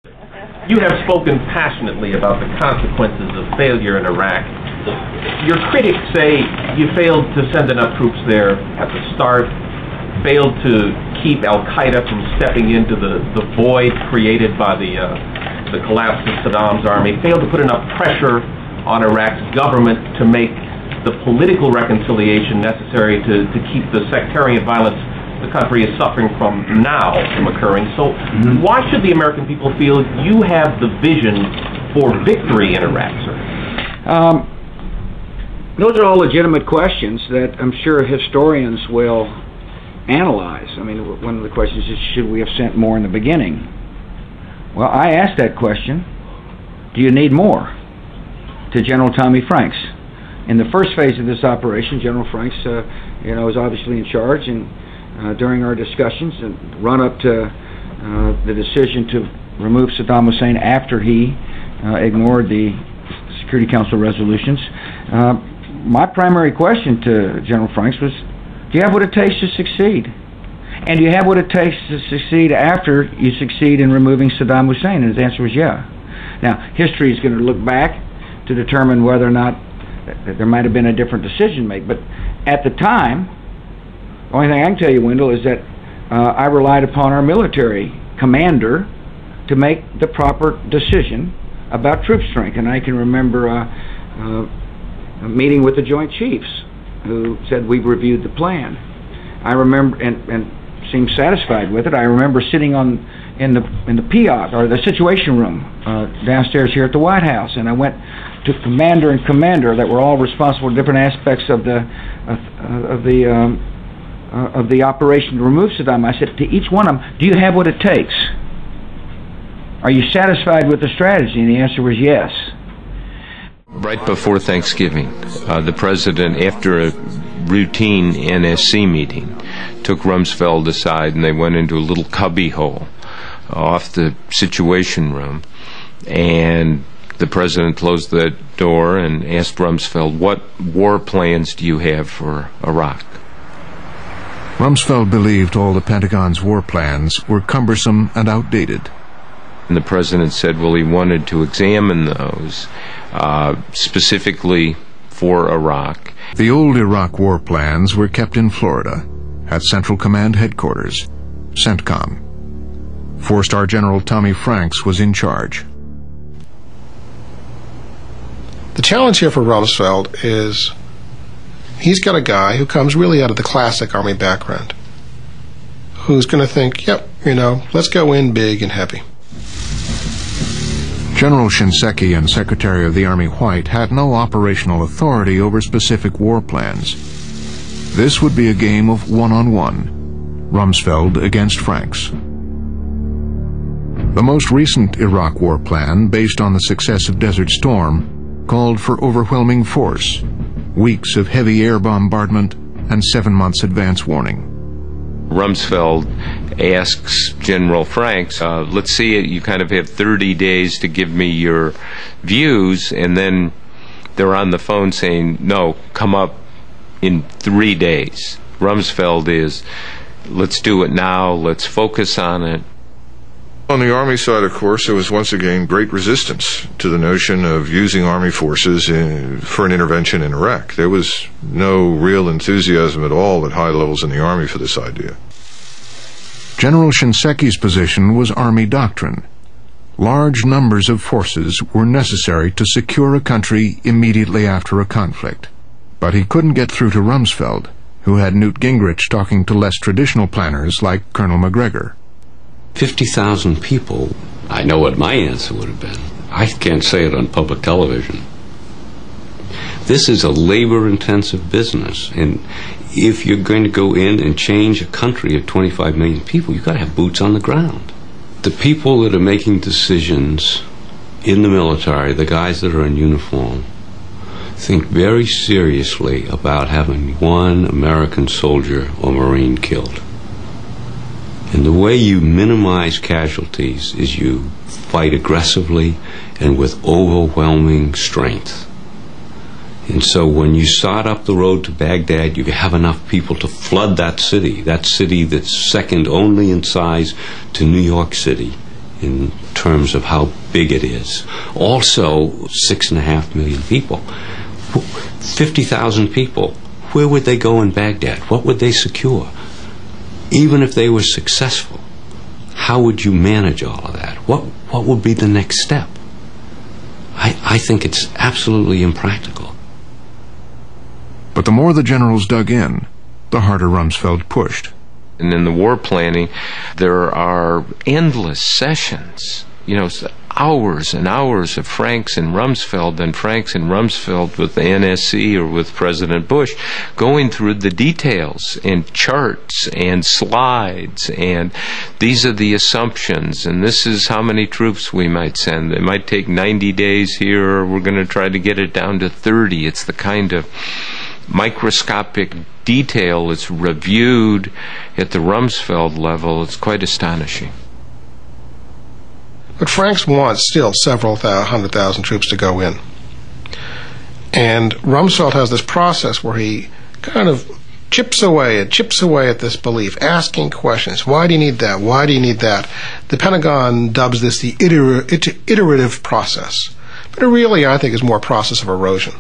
You have spoken passionately about the consequences of failure in Iraq. Your critics say you failed to send enough troops there at the start, failed to keep al-Qaeda from stepping into the void created by the collapse of Saddam's army, failed to put enough pressure on Iraq's government to make the political reconciliation necessary to keep the sectarian violence the country is suffering from now from occurring. So why should the American people feel you have the vision for victory in Iraq, sir? Those are all legitimate questions that I'm sure historians will analyze. I mean, one of the questions is, should we have sent more in the beginning? Well, I asked that question, do you need more? To General Tommy Franks. In the first phase of this operation, General Franks was obviously in charge, and during our discussions and run up to the decision to remove Saddam Hussein after he ignored the Security Council resolutions, my primary question to General Franks was, do you have what it takes to succeed? And do you have what it takes to succeed after you succeed in removing Saddam Hussein? And his answer was yeah. Now, history is going to look back to determine whether or not there might have been a different decision made. But at the time, the only thing I can tell you, Wendell, is that I relied upon our military commander to make the proper decision about troop strength. And I can remember a meeting with the Joint Chiefs who said we've reviewed the plan. I remember and seemed satisfied with it. I remember sitting in the PIAT, or the Situation Room, downstairs here at the White House, and I went to commander and commander that were all responsible for different aspects of the operation to remove Saddam. I said to each one of them, do you have what it takes? Are you satisfied with the strategy? And the answer was yes. Right before Thanksgiving, the president, after a routine NSC meeting, took Rumsfeld aside and they went into a little cubby hole off the Situation Room, and the president closed the door and asked Rumsfeld, what war plans do you have for Iraq? Rumsfeld believed all the Pentagon's war plans were cumbersome and outdated. And the president said, well, he wanted to examine those specifically for Iraq. The old Iraq war plans were kept in Florida at Central Command Headquarters, CENTCOM. Four-star General Tommy Franks was in charge. The challenge here for Rumsfeld is he's got a guy who comes really out of the classic Army background, who's going to think, yep, let's go in big and heavy. General Shinseki and Secretary of the Army White had no operational authority over specific war plans. This would be a game of one-on-one, Rumsfeld against Franks. The most recent Iraq war plan, based on the success of Desert Storm, called for overwhelming force, weeks of heavy air bombardment, and 7 months advance warning. Rumsfeld asks General Franks, let's see, you kind of have 30 days to give me your views, and then they're on the phone saying, no, come up in 3 days. Rumsfeld is, let's do it now, let's focus on it. On the Army side, of course, there was once again great resistance to the notion of using Army forces for an intervention in Iraq. There was no real enthusiasm at all at high levels in the Army for this idea. General Shinseki's position was Army doctrine. Large numbers of forces were necessary to secure a country immediately after a conflict. But he couldn't get through to Rumsfeld, who had Newt Gingrich talking to less traditional planners like Colonel McGregor. 50,000 people, I know what my answer would have been. I can't say it on public television. This is a labor-intensive business, and if you're going to go in and change a country of 25 million people, you've got to have boots on the ground. The people that are making decisions in the military, the guys that are in uniform, think very seriously about having one American soldier or Marine killed. And the way you minimize casualties is you fight aggressively and with overwhelming strength. And so when you start up the road to Baghdad, you have enough people to flood that city that's second only in size to New York City in terms of how big it is. Also, 6.5 million people. 50,000 people. Where would they go in Baghdad? What would they secure? Even if they were successful, how would you manage all of that? What would be the next step? I think it's absolutely impractical. But the more the generals dug in, the harder Rumsfeld pushed. And in the war planning, there are endless sessions, hours and hours of Franks and Rumsfeld and Franks and Rumsfeld with the NSC or with President Bush, going through the details and charts and slides, and these are the assumptions, and this is how many troops we might send. It might take 90 days here, or we're going to try to get it down to 30. It's the kind of microscopic detail that's reviewed at the Rumsfeld level. It's quite astonishing. But Franks wants still several 100,000 troops to go in. And Rumsfeld has this process where he kind of chips away at this belief, asking questions. Why do you need that? Why do you need that? The Pentagon dubs this the iterative process. But it really, I think, is more a process of erosion.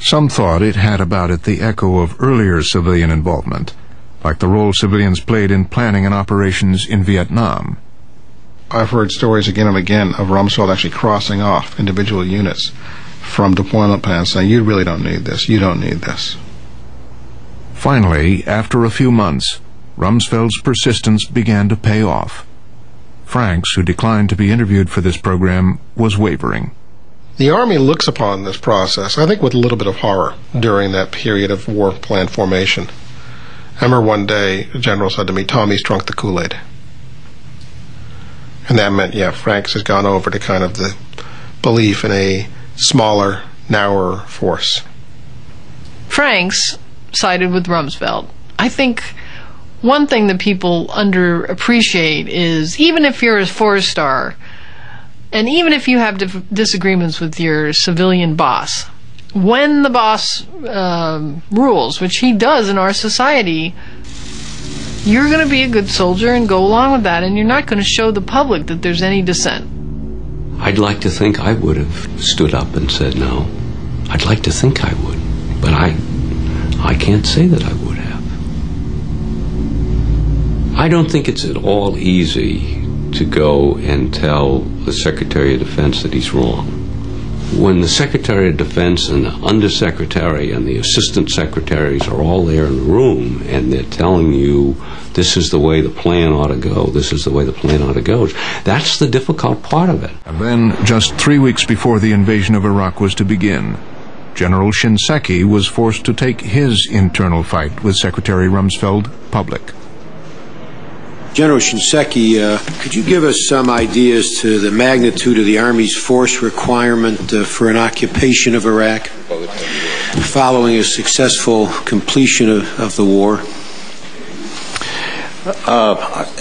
Some thought it had about it the echo of earlier civilian involvement, like the role civilians played in planning and operations in Vietnam. I've heard stories again and again of Rumsfeld actually crossing off individual units from deployment plans, saying, you really don't need this, you don't need this. Finally, after a few months, Rumsfeld's persistence began to pay off. Franks, who declined to be interviewed for this program, was wavering. The Army looks upon this process, I think, with a little bit of horror during that period of war plan formation. I remember one day a general said to me, Tommy's drunk the Kool-Aid. And that meant, Franks has gone over to kind of the belief in a smaller, narrower force. Franks sided with Rumsfeld. I think one thing that people underappreciate is, even if you're a four-star, and even if you have disagreements with your civilian boss, when the boss rules, which he does in our society, you're going to be a good soldier and go along with that, and you're not going to show the public that there's any dissent. I'd like to think I would have stood up and said no. I'd like to think I would, but I can't say that I would have. I don't think it's at all easy to go and tell the Secretary of Defense that he's wrong. When the Secretary of Defense and the Undersecretary and the Assistant Secretaries are all there in the room and they're telling you this is the way the plan ought to go, this is the way the plan ought to go, that's the difficult part of it. And then, just 3 weeks before the invasion of Iraq was to begin, General Shinseki was forced to take his internal fight with Secretary Rumsfeld public. General Shinseki, could you give us some ideas to the magnitude of the Army's force requirement for an occupation of Iraq following a successful completion of the war?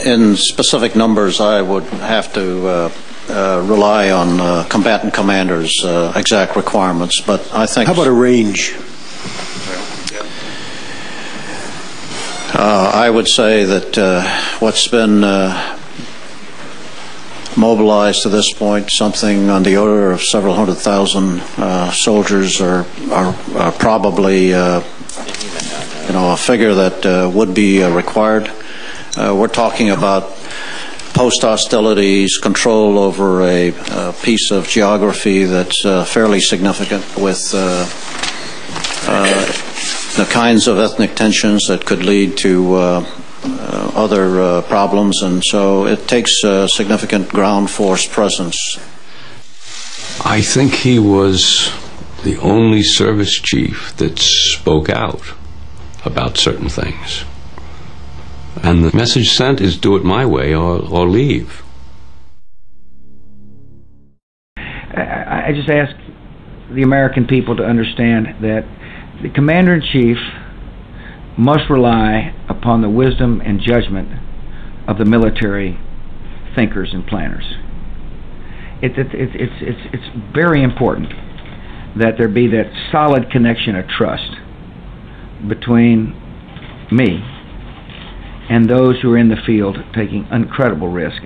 In specific numbers, I would have to rely on combatant commanders' exact requirements, but I think... How about a range? I would say that what's been mobilized to this point, something on the order of several 100,000 soldiers are probably a figure that would be required. We're talking about post-hostilities, control over a piece of geography that's fairly significant, with the kinds of ethnic tensions that could lead to other problems, and so it takes a significant ground force presence. I think he was the only service chief that spoke out about certain things. And the message sent is do it my way or leave. I just ask the American people to understand that the Commander-in-Chief must rely upon the wisdom and judgment of the military thinkers and planners. It's very important that there be that solid connection of trust between me and those who are in the field taking incredible risk.